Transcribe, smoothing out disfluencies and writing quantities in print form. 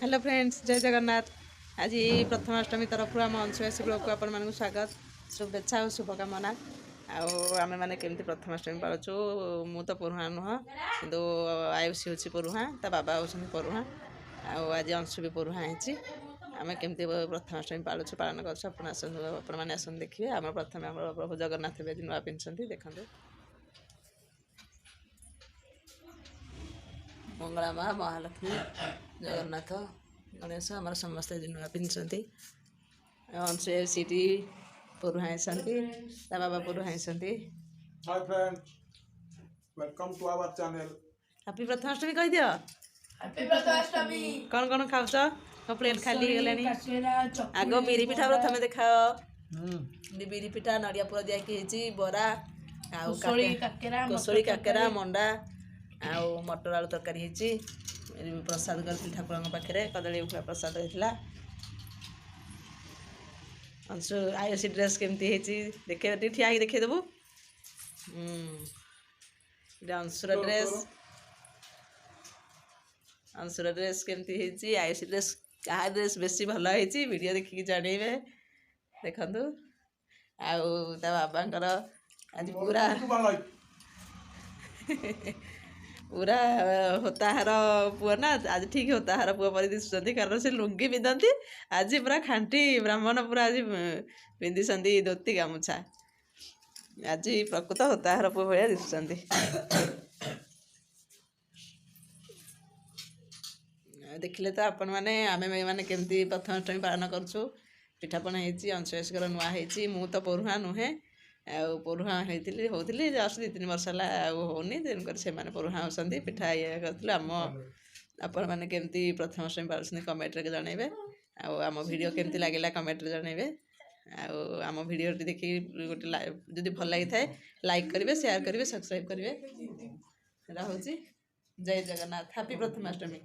Hello friends जय जगन्नाथ। आज प्रथमाष्टमी तरफ आम अंशवासी ब्लॉग को आपण स्वागत शुभेच्छा और शुभकामना। आम मैंने केमती प्रथमाष्टमी पालुचु मु तो पढ़ुआ नुह कि आयुषी हूँ पढ़ुआ ता बाबा होती पढ़ुआ आज अंशु भी पढ़ुआ होती आम केमती प्रथमाष्टमी पालुचु पालन कर आसन देखिए। आम प्रथम आम प्रभु जगन्नाथ भी नुआ पिंधि देखते मंगला माँ महालक्ष्मी जगन्नाथ गणेश आम समस्त नुआ पिंधि अंशु सीटी पढ़ुआ ता बाबा पढ़ुआ Hi friends, welcome to our channel. Happy Prathamashtami कह दियो। हैप्पी प्रथमाष्टमी। कौन खाऊस प्लेट खाली गलानी आग बिरी पिठा प्रथम देखाओ बिरी पिठा नड़िया पुर दिया बरा कोसड़ी काकेरा मंडा आउ मटर आलू तरकारी प्रसाद कर ठाकुर पाखे कदली उखुड़ा प्रसाद होता। अंशु आयुषी ड्रेस केमती देखे ठिया देखे देबू अंशुर ड्रेस केमती आयुषी ड्रेस क्या ड्रेस बेसी भल होती वीडियो देखिए जानवे देखु बाबांकर आज पूरा पूरा होताहार पुआ ना आज ठीक होताहार पुआ पर दिशुंट कारण से लुंगी पिंधती आज पूरा खांटी ब्राह्मण पूरा आज पिंधि धोती गामुछा आज प्रकृत होताहार पुआ भाया दिशुंट। देखिले तो आपण मैंने आम मैंने केमती प्रथमाष्टमी पालन करूँ पिठापना होती अंशवासी नुआ होती मु तो पढ़ुआ नुहे पढ़ुआ होती जस्ट 2-3 वर्ष है होनी तेणुक से पढ़ुआ होती पिठा ये करूँ आम आपण मैंने केमती प्रथमाष्टमी पालुं कमेंट जनइबे आम वीडियो केमती लगे कमेंट जनइबे आम वीडियो देखिए गोटे जदि भल लगी था लाइक करेंगे शेयर करेंगे सब्सक्राइब करेंगे। हूँ जय जगन्नाथ हैप्पी प्रथमाष्टमी।